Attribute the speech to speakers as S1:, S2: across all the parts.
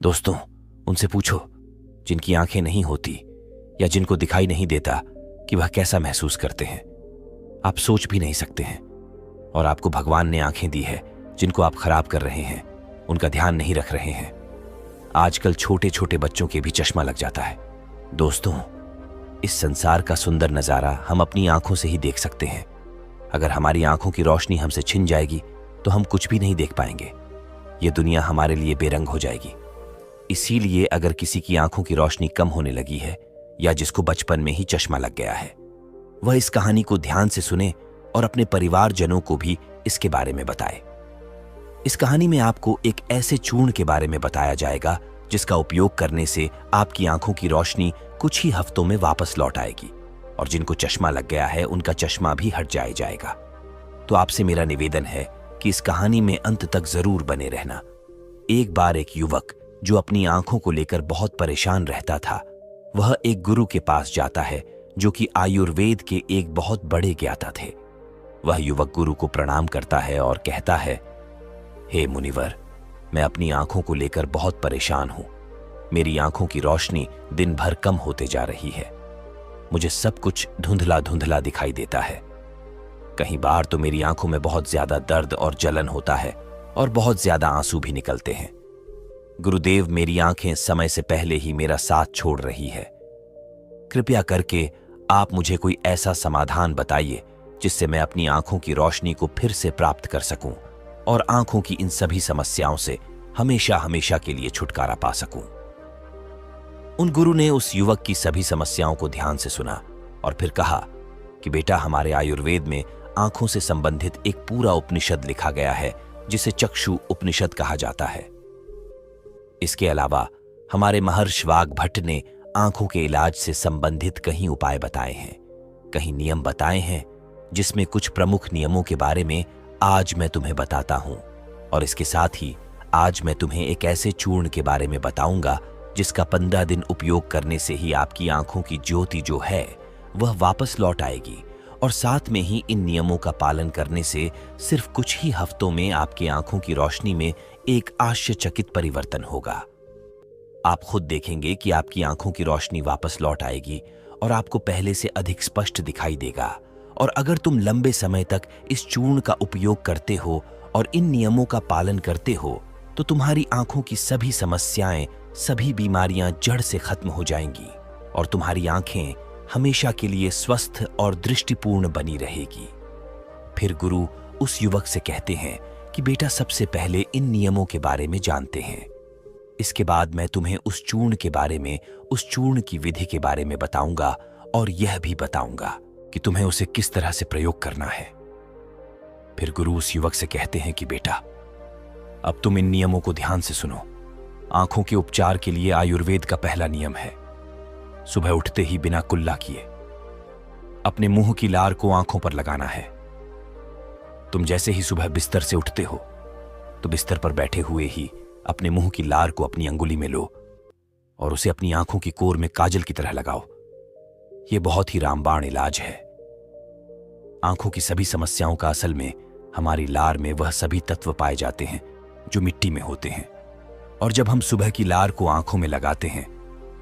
S1: दोस्तों, उनसे पूछो जिनकी आंखें नहीं होती या जिनको दिखाई नहीं देता कि वह कैसा महसूस करते हैं। आप सोच भी नहीं सकते हैं। और आपको भगवान ने आंखें दी है जिनको आप खराब कर रहे हैं, उनका ध्यान नहीं रख रहे हैं। आजकल छोटे छोटे बच्चों के भी चश्मा लग जाता है। दोस्तों, इस संसार का सुंदर नजारा हम अपनी आंखों से ही देख सकते हैं। अगर हमारी आंखों की रोशनी हमसे छिन जाएगी तो हम कुछ भी नहीं देख पाएंगे। ये दुनिया हमारे लिए बेरंग हो जाएगी। इसीलिए अगर किसी की आंखों की रोशनी कम होने लगी है या जिसको बचपन में ही चश्मा लग गया है, वह इस कहानी को ध्यान से सुने और अपने परिवारजनों को भी इसके बारे में बताए। इस कहानी में आपको एक ऐसे चूर्ण के बारे में बताया जाएगा जिसका उपयोग करने से आपकी आंखों की रोशनी कुछ ही हफ्तों में वापस लौट आएगी और जिनको चश्मा लग गया है उनका चश्मा भी हट जाएगा। तो आपसे मेरा निवेदन है कि इस कहानी में अंत तक जरूर बने रहना। एक बार एक युवक जो अपनी आंखों को लेकर बहुत परेशान रहता था, वह एक गुरु के पास जाता है जो कि आयुर्वेद के एक बहुत बड़े ज्ञाता थे। वह युवक गुरु को प्रणाम करता है और कहता है, हे मुनिवर, मैं अपनी आंखों को लेकर बहुत परेशान हूं। मेरी आंखों की रोशनी दिन भर कम होते जा रही है। मुझे सब कुछ धुंधला धुंधला दिखाई देता है। कहीं बार तो मेरी आंखों में बहुत ज्यादा दर्द और जलन होता है और बहुत ज्यादा आंसू भी निकलते हैं। गुरुदेव, मेरी आंखें समय से पहले ही मेरा साथ छोड़ रही है। कृपया करके आप मुझे कोई ऐसा समाधान बताइए जिससे मैं अपनी आंखों की रोशनी को फिर से प्राप्त कर सकूं और आंखों की इन सभी समस्याओं से हमेशा हमेशा के लिए छुटकारा पा सकूं। उन गुरु ने उस युवक की सभी समस्याओं को ध्यान से सुना और फिर कहा कि बेटा, हमारे आयुर्वेद में आंखों से संबंधित एक पूरा उपनिषद लिखा गया है जिसे चक्षु उपनिषद कहा जाता है। इसके अलावा हमारे महर्षि वाग भट्ट ने आंखों के इलाज से संबंधित कई उपाय बताए हैं, कई नियम बताए हैं, जिसमें कुछ प्रमुख नियमों के बारे में आज मैं तुम्हें बताता हूं। और इसके साथ ही आज मैं तुम्हें एक ऐसे चूर्ण के बारे में बताऊंगा जिसका 15 दिन उपयोग करने से ही आपकी आंखों की ज्योति जो है वह वापस लौट आएगी और साथ में ही इन नियमों का पालन करने से सिर्फ कुछ ही हफ्तों में आपकी आंखों की रोशनी में एक आश्चर्यचकित परिवर्तन होगा। आप खुद देखेंगे कि आपकी आंखों की रोशनी वापस लौट आएगी और आपको पहले से अधिक स्पष्ट दिखाई देगा। और अगर तुम लंबे समय तक इस चूर्ण का उपयोग करते हो और इन नियमों का पालन करते हो तो तुम्हारी आंखों की सभी समस्याएं, सभी बीमारियां जड़ से खत्म हो जाएंगी और तुम्हारी आंखें हमेशा के लिए स्वस्थ और दृष्टिपूर्ण बनी रहेगी। फिर गुरु उस युवक से कहते हैं कि बेटा, सबसे पहले इन नियमों के बारे में जानते हैं। इसके बाद मैं तुम्हें उस चूर्ण के बारे में, उस चूर्ण की विधि के बारे में बताऊंगा और यह भी बताऊंगा कि तुम्हें उसे किस तरह से प्रयोग करना है। फिर गुरु उस युवक से कहते हैं कि बेटा, अब तुम इन नियमों को ध्यान से सुनो। आंखों के उपचार के लिए आयुर्वेद का पहला नियम है, सुबह उठते ही बिना कुल्ला किए अपने मुंह की लार को आंखों पर लगाना है। तुम जैसे ही सुबह बिस्तर से उठते हो तो बिस्तर पर बैठे हुए ही अपने मुंह की लार को अपनी अंगुली में लो और उसे अपनी आंखों की कोर में काजल की तरह लगाओ। यह बहुत ही रामबाण इलाज है। आंखों की सभी समस्याओं का असल में हमारी लार में वह सभी तत्व पाए जाते हैं जो मिट्टी में होते हैं, और जब हम सुबह की लार को आंखों में लगाते हैं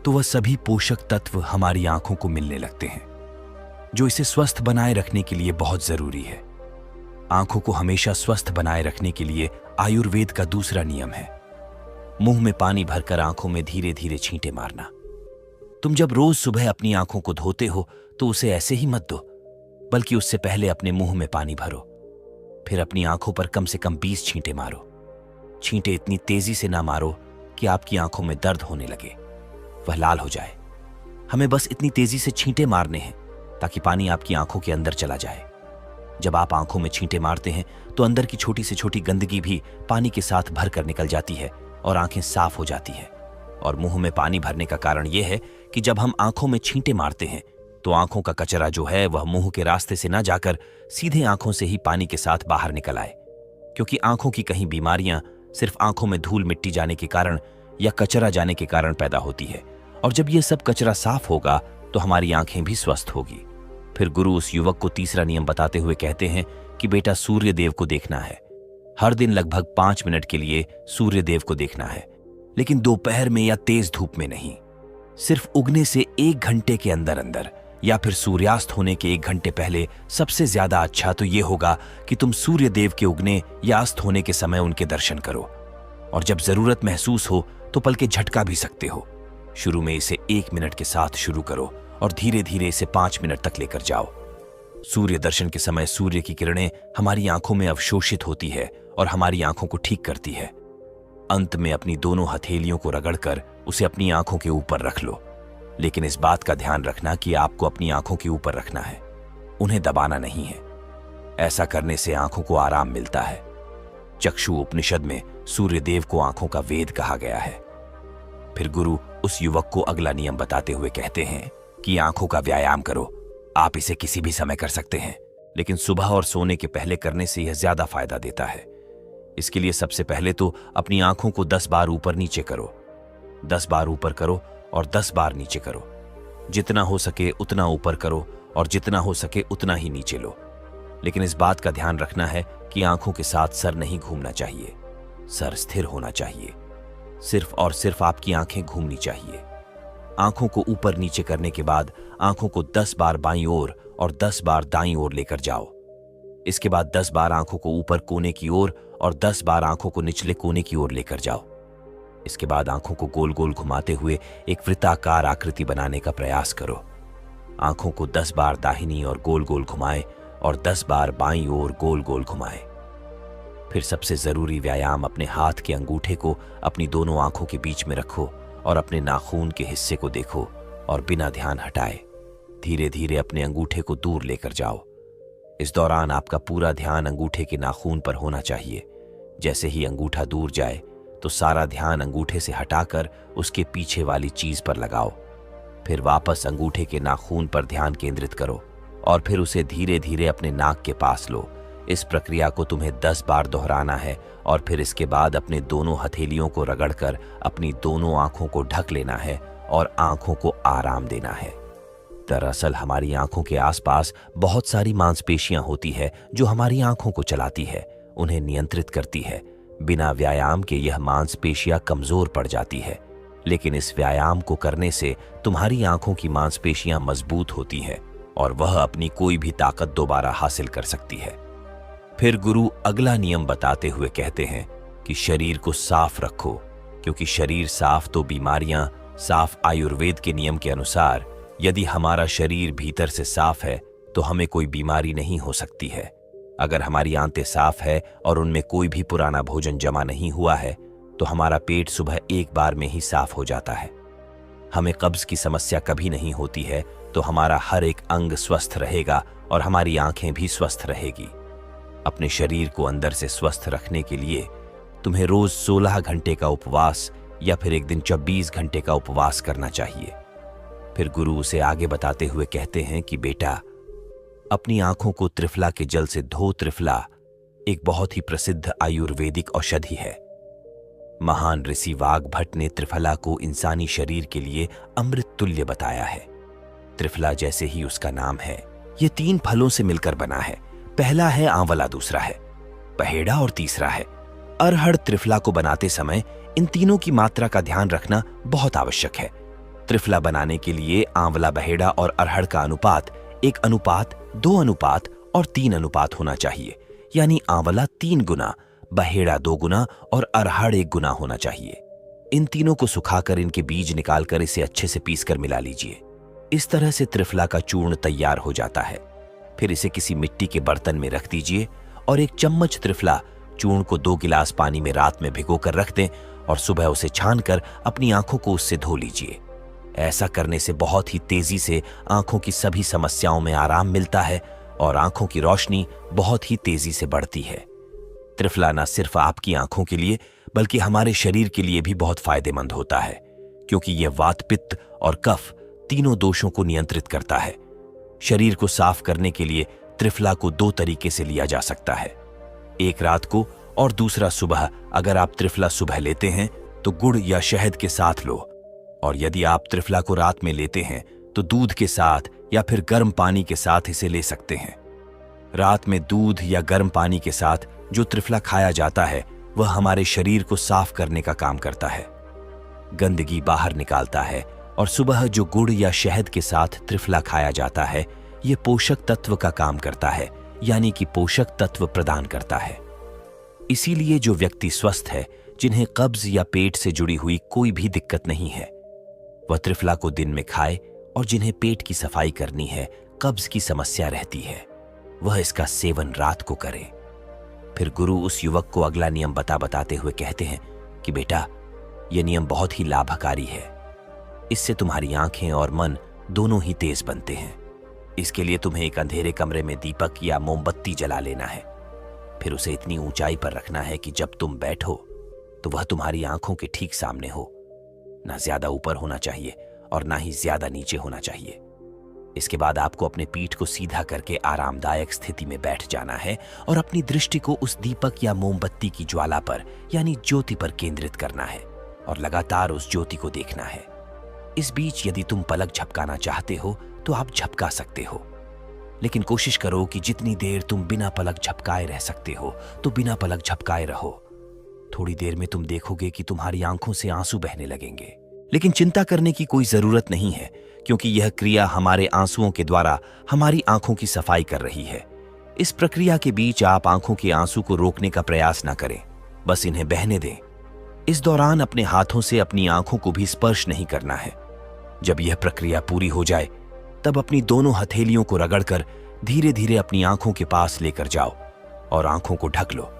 S1: तो वह सभी पोषक तत्व हमारी आंखों को मिलने लगते हैं जो इसे स्वस्थ बनाए रखने के लिए बहुत जरूरी है। आंखों को हमेशा स्वस्थ बनाए रखने के लिए आयुर्वेद का दूसरा नियम है, मुंह में पानी भरकर आंखों में धीरे धीरे छींटे मारना। तुम जब रोज सुबह अपनी आंखों को धोते हो तो उसे ऐसे ही मत दो, बल्कि उससे पहले अपने मुंह में पानी भरो, फिर अपनी आंखों पर कम से कम 20 छींटे मारो। छींटे इतनी तेजी से ना मारो कि आपकी आंखों में दर्द होने लगे, वह लाल हो जाए। हमें बस इतनी तेजी से छींटे मारने हैं ताकि पानी आपकी आंखों के अंदर चला जाए। जब आप आंखों में छींटे मारते हैं तो अंदर की छोटी से छोटी गंदगी भी पानी के साथ भर कर निकल जाती है और आंखें साफ हो जाती है। और मुंह में पानी भरने का कारण यह है कि जब हम आंखों में छींटे मारते हैं तो आंखों का कचरा जो है वह मुंह के रास्ते से ना जाकर सीधे आंखों से ही पानी के साथ बाहर निकल आए, क्योंकि आंखों की कहीं बीमारियां सिर्फ आंखों में धूल मिट्टी जाने के कारण या कचरा जाने के कारण पैदा होती है। और जब यह सब कचरा साफ होगा तो हमारी आंखें भी स्वस्थ होगी। फिर गुरु उस युवक को तीसरा नियम बताते हुए कहते हैं कि बेटा, सूर्य देव को देखना है। हर दिन लगभग 5 मिनट के लिए सूर्य देव को देखना है। लेकिन दोपहर में या तेज धूप में नहीं। सिर्फ उगने से 1 घंटे के अंदर अंदर या फिर सूर्यास्त होने के 1 घंटे पहले सबसे ज्यादा अच्छा तो ये होगा कि तुम सूर्य देव के उगने या अस्त होने के समय उनके दर्शन करो। और जब जरूरत महसूस हो तो पलके झटका भी सकते हो। शुरू में इसे 1 मिनट के साथ शुरू करो और धीरे धीरे इसे 5 मिनट तक लेकर जाओ। सूर्य दर्शन के समय सूर्य की किरणें हमारी आंखों में अवशोषित होती है और हमारी आंखों को ठीक करती है। अंत में अपनी दोनों हथेलियों को रगड़कर उसे अपनी आंखों के ऊपर रख लो, लेकिन इस बात का ध्यान रखना कि आपको अपनी आंखों के ऊपर रखना है, उन्हें दबाना नहीं है। ऐसा करने से आंखों को आराम मिलता है। चक्षु उपनिषद में सूर्य देव को आंखों का वेद कहा गया है। फिर गुरु उस युवक को अगला नियम बताते हुए कहते हैं कि आंखों का व्यायाम करो। आप इसे किसी भी समय कर सकते हैं, लेकिन सुबह और सोने के पहले करने से यह ज्यादा फायदा देता है। इसके लिए सबसे पहले तो अपनी आंखों को 10 बार ऊपर नीचे करो। 10 बार ऊपर करो और 10 बार नीचे करो। जितना हो सके उतना ऊपर करो और जितना हो सके उतना ही नीचे लो। लेकिन इस बात का ध्यान रखना है कि आंखों के साथ सर नहीं घूमना चाहिए। सर स्थिर होना चाहिए। सिर्फ और सिर्फ आपकी आंखें घूमनी चाहिए। आंखों को ऊपर नीचे करने के बाद आंखों को 10 बार बाईं ओर और 10 बार दाईं ओर लेकर जाओ। इसके बाद 10 बार आंखों को ऊपर कोने की ओर और 10 बार आंखों को निचले कोने की ओर लेकर जाओ। इसके बाद आंखों को गोल गोल घुमाते हुए एक वृत्ताकार आकृति बनाने का प्रयास करो। आंखों को 10 बार दाहिनी और गोल गोल घुमाएं और 10 बार बाईं ओर गोल गोल घुमाएं। फिर सबसे जरूरी व्यायाम, अपने हाथ के अंगूठे को अपनी दोनों आंखों के बीच में रखो और अपने नाखून के हिस्से को देखो और बिना ध्यान हटाए धीरे धीरे अपने अंगूठे को दूर लेकर जाओ। इस दौरान आपका पूरा ध्यान अंगूठे के नाखून पर होना चाहिए। जैसे ही अंगूठा दूर जाए तो सारा ध्यान अंगूठे से हटाकर उसके पीछे वाली चीज पर लगाओ। फिर वापस अंगूठे के नाखून पर ध्यान केंद्रित करो और फिर उसे धीरे धीरे अपने नाक के पास लो। इस प्रक्रिया को तुम्हें 10 बार दोहराना है और फिर इसके बाद अपने दोनों हथेलियों को रगड़कर अपनी दोनों आंखों को ढक लेना है और आंखों को आराम देना है। दरअसल हमारी आंखों के आसपास बहुत सारी मांसपेशियां होती है जो हमारी आंखों को चलाती है, उन्हें नियंत्रित करती है। बिना व्यायाम के यह मांसपेशियां कमजोर पड़ जाती है, लेकिन इस व्यायाम को करने से तुम्हारी आंखों की मांसपेशियां मजबूत होती है और वह अपनी कोई भी ताकत दोबारा हासिल कर सकती है। फिर गुरु अगला नियम बताते हुए कहते हैं कि शरीर को साफ रखो, क्योंकि शरीर साफ तो बीमारियां साफ। आयुर्वेद के नियम के अनुसार यदि हमारा शरीर भीतर से साफ है तो हमें कोई बीमारी नहीं हो सकती है। अगर हमारी आंतें साफ है और उनमें कोई भी पुराना भोजन जमा नहीं हुआ है तो हमारा पेट सुबह एक बार में ही साफ हो जाता है। हमें कब्ज की समस्या कभी नहीं होती है तो हमारा हर एक अंग स्वस्थ रहेगा और हमारी आंखें भी स्वस्थ रहेगी। अपने शरीर को अंदर से स्वस्थ रखने के लिए तुम्हें रोज 16 घंटे का उपवास या फिर एक दिन 24 घंटे का उपवास करना चाहिए। फिर गुरु उसे आगे बताते हुए कहते हैं कि बेटा, अपनी आंखों को त्रिफला के जल से धो। त्रिफला एक बहुत ही प्रसिद्ध आयुर्वेदिक औषधि है। महान ऋषि वाग्भट ने त्रिफला को इंसानी शरीर के लिए अमृत तुल्य बताया है। त्रिफला जैसे ही उसका नाम है, ये 3 फलों से मिलकर बना है। पहला है आंवला, दूसरा है पहेड़ा और तीसरा है अरहर। त्रिफला को बनाते समय इन तीनों की मात्रा का ध्यान रखना बहुत आवश्यक है। त्रिफला बनाने के लिए आंवला, बहेड़ा और अरहर का अनुपात 1 अनुपात 2 अनुपात और 3 अनुपात होना चाहिए। यानी आंवला 3 गुना, बहेड़ा 2 गुना और अरहर 1 गुना होना चाहिए। इन तीनों को सुखाकर इनके बीज निकालकर इसे अच्छे से पीसकर मिला लीजिए। इस तरह से त्रिफला का चूर्ण तैयार हो जाता है। फिर इसे किसी मिट्टी के बर्तन में रख दीजिए और 1 चम्मच त्रिफला चूर्ण को 2 गिलास पानी में रात में भिगोकर रख दें और सुबह उसे छानकर अपनी आंखों को उससे धो लीजिए। ऐसा करने से बहुत ही तेजी से आंखों की सभी समस्याओं में आराम मिलता है और आंखों की रोशनी बहुत ही तेजी से बढ़ती है। त्रिफला न सिर्फ आपकी आंखों के लिए बल्कि हमारे शरीर के लिए भी बहुत फायदेमंद होता है, क्योंकि यह वात, पित्त और कफ तीनों दोषों को नियंत्रित करता है। शरीर को साफ करने के लिए त्रिफला को 2 तरीके से लिया जा सकता है, एक रात को और दूसरा सुबह। अगर आप त्रिफला सुबह लेते हैं तो गुड़ या शहद के साथ लो, और यदि आप त्रिफला को रात में लेते हैं तो दूध के साथ या फिर गर्म पानी के साथ इसे ले सकते हैं। रात में दूध या गर्म पानी के साथ जो त्रिफला खाया जाता है वह हमारे शरीर को साफ करने का काम करता है। गंदगी बाहर निकालता है और सुबह जो गुड़ या शहद के साथ त्रिफला खाया जाता है, ये पोषक तत्व का काम करता है, यानी कि पोषक तत्व प्रदान करता है। इसीलिए जो व्यक्ति स्वस्थ है, जिन्हें कब्ज या पेट से जुड़ी हुई कोई भी दिक्कत नहीं है, वह त्रिफला को दिन में खाए, और जिन्हें पेट की सफाई करनी है, कब्ज की समस्या रहती है, वह इसका सेवन रात को करे। फिर गुरु उस युवक को अगला नियम बताते हुए कहते हैं कि बेटा, यह नियम बहुत ही लाभकारी है। इससे तुम्हारी आंखें और मन दोनों ही तेज बनते हैं। इसके लिए तुम्हें एक अंधेरे कमरे में दीपक या मोमबत्ती जला लेना है। फिर उसे इतनी ऊंचाई पर रखना है कि जब तुम बैठो तो वह तुम्हारी आंखों के ठीक सामने हो। ना ज्यादा ऊपर होना चाहिए और ना ही ज्यादा नीचे होना चाहिए। इसके बाद आपको अपने पीठ को सीधा करके आरामदायक स्थिति में बैठ जाना है और अपनी दृष्टि को उस दीपक या मोमबत्ती की ज्वाला पर, यानी ज्योति पर केंद्रित करना है और लगातार उस ज्योति को देखना है। इस बीच यदि तुम पलक झपकाना चाहते हो तो आप झपका सकते हो, लेकिन कोशिश करो कि जितनी देर तुम बिना पलक झपकाए रह सकते हो तो बिना पलक झपकाए रहो। थोड़ी देर में तुम देखोगे कि तुम्हारी आंखों से आंसू बहने लगेंगे, लेकिन चिंता करने की कोई जरूरत नहीं है, क्योंकि यह क्रिया हमारे आंसुओं के द्वारा हमारी आंखों की सफाई कर रही है। इस प्रक्रिया के बीच आप आंखों के आंसू को रोकने का प्रयास न करें, बस इन्हें बहने दें। इस दौरान अपने हाथों से अपनी आंखों को भी स्पर्श नहीं करना है। जब यह प्रक्रिया पूरी हो जाए तब अपनी दोनों हथेलियों को रगड़कर धीरे धीरे अपनी आंखों के पास लेकर जाओ और आंखों को ढक लो।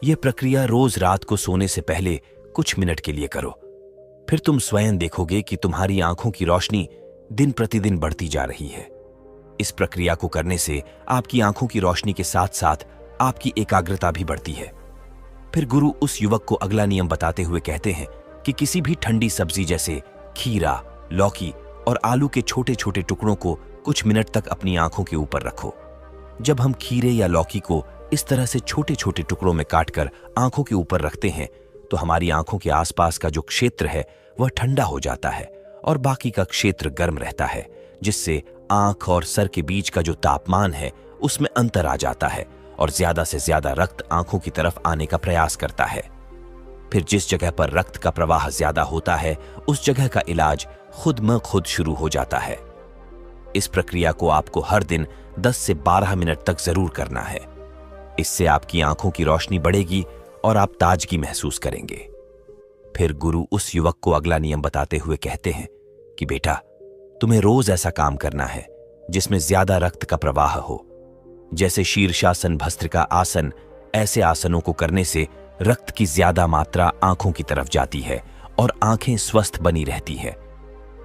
S1: यह प्रक्रिया रोज रात को सोने से पहले कुछ मिनट के लिए करो। फिर तुम स्वयं देखोगे कि तुम्हारी आंखों की रोशनी दिन प्रतिदिन बढ़ती जा रही है। इस प्रक्रिया को करने से आपकी आंखों की रोशनी के साथ साथ आपकी एकाग्रता भी बढ़ती है। फिर गुरु उस युवक को अगला नियम बताते हुए कहते हैं कि किसी भी ठंडी सब्जी जैसे खीरा, लौकी और आलू के छोटे छोटे टुकड़ों को कुछ मिनट तक अपनी आंखों के ऊपर रखो। जब हम खीरे या लौकी को इस तरह से छोटे छोटे टुकड़ों में काटकर आंखों के ऊपर रखते हैं तो हमारी आंखों के आसपास का जो क्षेत्र है वह ठंडा हो जाता है और बाकी का क्षेत्र गर्म रहता है, जिससे आंख और सर के बीच का जो तापमान है उसमें अंतर आ जाता है और ज्यादा से ज्यादा रक्त आंखों की तरफ आने का प्रयास करता है। फिर जिस जगह पर रक्त का प्रवाह ज्यादा होता है उस जगह का इलाज खुद म खुद शुरू हो जाता है। इस प्रक्रिया को आपको हर दिन 10 से 12 मिनट तक जरूर करना है। इससे आपकी आंखों की रोशनी बढ़ेगी और आप ताजगी महसूस करेंगे। फिर गुरु उस युवक को अगला नियम बताते हुए कहते हैं कि बेटा, तुम्हें रोज ऐसा काम करना है जिसमें ज्यादा रक्त का प्रवाह हो। जैसे शीर्षासन, भस्त्रिका आसन, ऐसे आसनों को करने से रक्त की ज्यादा मात्रा आंखों की तरफ जाती है और आंखें स्वस्थ बनी रहती है।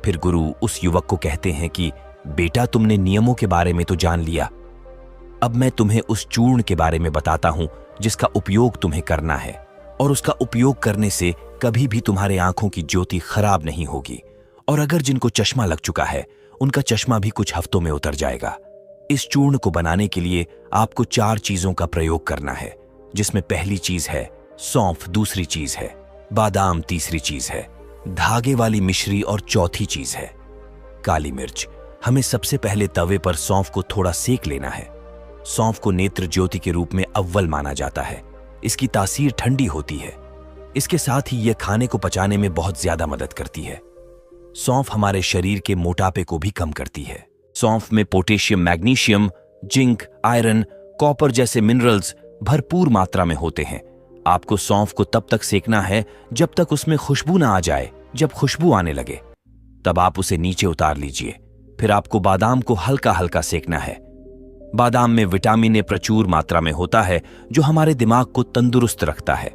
S1: फिर गुरु उस युवक को कहते हैं कि बेटा, तुमने नियमों के बारे में तो जान लिया, अब मैं तुम्हें उस चूर्ण के बारे में बताता हूं जिसका उपयोग तुम्हें करना है, और उसका उपयोग करने से कभी भी तुम्हारे आंखों की ज्योति खराब नहीं होगी, और अगर जिनको चश्मा लग चुका है उनका चश्मा भी कुछ हफ्तों में उतर जाएगा। इस चूर्ण को बनाने के लिए आपको 4 चीजों का प्रयोग करना है, जिसमें पहली चीज है सौंफ, दूसरी चीज है बादाम, तीसरी चीज है धागे वाली मिश्री और चौथी चीज है काली मिर्च। हमें सबसे पहले तवे पर सौंफ को थोड़ा सेक लेना है। सौंफ को नेत्र ज्योति के रूप में अव्वल माना जाता है। इसकी तासीर ठंडी होती है। इसके साथ ही यह खाने को पचाने में बहुत ज्यादा मदद करती है। सौंफ हमारे शरीर के मोटापे को भी कम करती है। सौंफ में potassium, magnesium, zinc, iron, copper जैसे मिनरल्स भरपूर मात्रा में होते हैं। आपको सौंफ को तब तक सेकना है जब तक उसमें खुशबू ना आ जाए। जब खुशबू आने लगे तब आप उसे नीचे उतार लीजिए। फिर आपको बादाम को हल्का हल्का सेकना है। बादाम में विटामिन ए प्रचुर मात्रा में होता है जो हमारे दिमाग को तंदुरुस्त रखता है।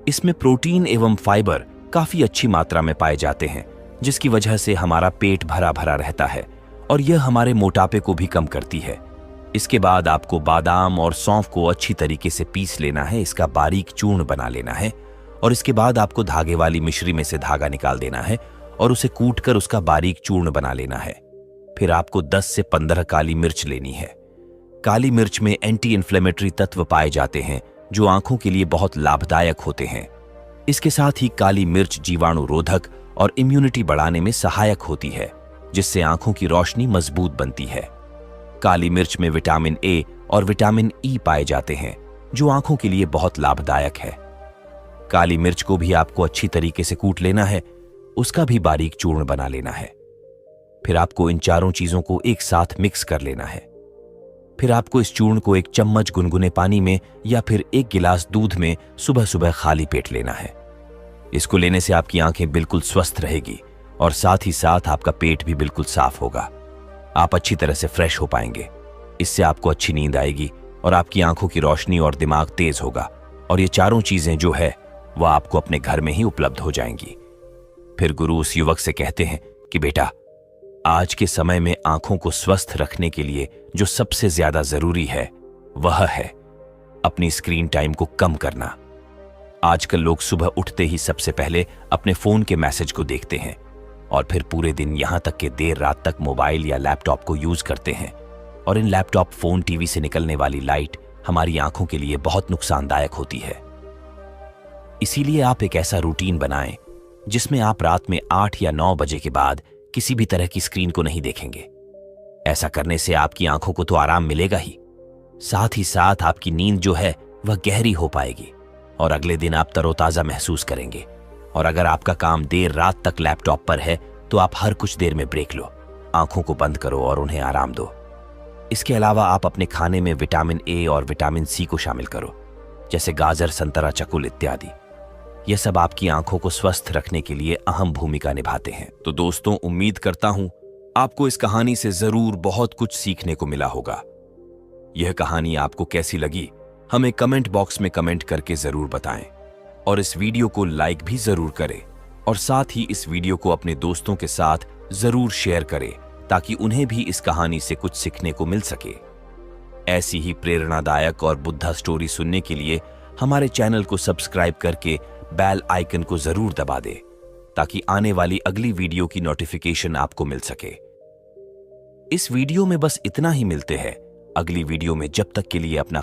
S1: इसमें प्रोटीन एवं फाइबर काफी अच्छी मात्रा में पाए जाते हैं, जिसकी वजह से हमारा पेट भरा भरा रहता है और यह हमारे मोटापे को भी कम करती है। इसके बाद आपको बादाम और सौंफ को अच्छी तरीके से पीस लेना है, इसका बारीक चूर्ण बना लेना है, और इसके बाद आपको धागे वाली मिश्री में से धागा निकाल देना है और उसे कूटकर उसका बारीक चूर्ण बना लेना है। फिर आपको 10 से 15 काली मिर्च लेनी है। काली मिर्च में एंटी इन्फ्लेमेटरी तत्व पाए जाते हैं जो आंखों के लिए बहुत लाभदायक होते हैं। इसके साथ ही काली मिर्च जीवाणु रोधक और इम्यूनिटी बढ़ाने में सहायक होती है, जिससे आंखों की रोशनी मजबूत बनती है। काली मिर्च में विटामिन ए और विटामिन ई पाए जाते हैं जो आंखों के लिए बहुत लाभदायक है। काली मिर्च को भी आपको अच्छी तरीके से कूट लेना है। उसका भी बारीक चूर्ण बना लेना है। फिर आपको इन चारों चीजों को एक साथ मिक्स कर लेना है। फिर आपको इस चूर्ण को 1 चम्मच गुनगुने पानी में या फिर 1 गिलास दूध में सुबह सुबह खाली पेट लेना है। इसको लेने से आपकी आंखें बिल्कुल स्वस्थ रहेगी और साथ ही साथ आपका पेट भी बिल्कुल साफ होगा। आप अच्छी तरह से फ्रेश हो पाएंगे। इससे आपको अच्छी नींद आएगी और आपकी आंखों की रोशनी और दिमाग तेज होगा और ये चारों चीजें जो है वह आपको अपने घर में ही उपलब्ध हो जाएंगी। फिर गुरु उस युवक से कहते हैं कि बेटा, आज के समय में आंखों को स्वस्थ रखने के लिए जो सबसे ज्यादा जरूरी है वह है अपनी स्क्रीन टाइम को कम करना। आजकल लोग सुबह उठते ही सबसे पहले अपने फोन के मैसेज को देखते हैं और फिर पूरे दिन यहां तक कि देर रात तक मोबाइल या लैपटॉप को यूज करते हैं। और इन लैपटॉप, फोन, टीवी से निकलने वाली लाइट हमारी आंखों के लिए बहुत नुकसानदायक होती है। इसीलिए आप एक ऐसा रूटीन बनाएं जिसमें आप रात में 8 या 9 बजे के बाद किसी भी तरह की स्क्रीन को नहीं देखेंगे। ऐसा करने से आपकी आंखों को तो आराम मिलेगा ही, साथ ही साथ आपकी नींद जो है वह गहरी हो पाएगी और अगले दिन आप तरोताजा महसूस करेंगे। और अगर आपका काम देर रात तक लैपटॉप पर है तो आप हर कुछ देर में ब्रेक लो, आंखों को बंद करो और उन्हें आराम दो। इसके अलावा आप अपने खाने में विटामिन ए और विटामिन सी को शामिल करो, जैसे गाजर, संतरा, चकुल इत्यादि। यह सब आपकी आंखों को स्वस्थ रखने के लिए अहम भूमिका निभाते हैं। तो दोस्तों, उम्मीद करता हूं आपको इस कहानी से जरूर बहुत कुछ सीखने को मिला होगा। यह कहानी आपको कैसी लगी हमें कमेंट बॉक्स में कमेंट करके जरूर बताएं और इस वीडियो को लाइक भी जरूर करें और साथ ही इस वीडियो को अपने दोस्तों के साथ जरूर शेयर करें ताकि उन्हें भी इस कहानी से कुछ सीखने को मिल सके। ऐसी ही प्रेरणादायक और बुद्धा स्टोरी सुनने के लिए हमारे चैनल को सब्सक्राइब करके बेल आइकन को जरूर दबा दें ताकि आने वाली अगली वीडियो की नोटिफिकेशन आपको मिल सके। इस वीडियो में बस इतना ही। मिलते हैं अगली वीडियो में। जब तक के लिए अपना